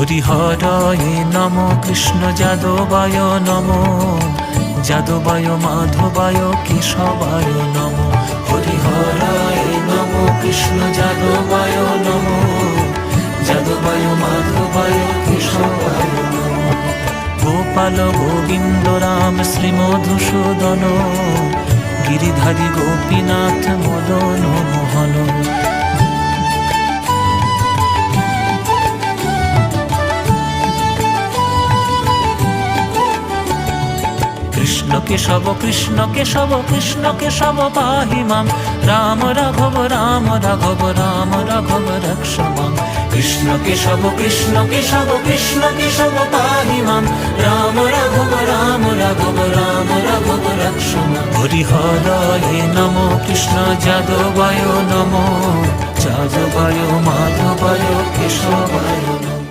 হরিহরায় নম কৃষ্ণ যাদবায় নম যাদবায় মাধবায় কেশবায় নম হরিহরায় নম কৃষ্ণ যাদবায় নম যাদবায় মাধবায় কেশবায় নম গোপাল গোবিন্দ রাম শ্রীমধুসূদন গিরিধারী গোপীনাথ মদন মোহন কৃষ্ণ কেশব কৃষ্ণ কেশব কৃষ্ণ কেশব পাহি মাম রাম রাঘব রাম রাঘব রাম রাঘব রক্ষ মাম কৃষ্ণ কেশব কৃষ্ণ কেশব কৃষ্ণ কেশব পাহি মাম রাম রাঘব রাম রাঘব রাম রাঘব রক্ষ মাম হরিহরায় নম কৃষ্ণ যাদবায় নম যাদবায় মাধবায় কেশবায়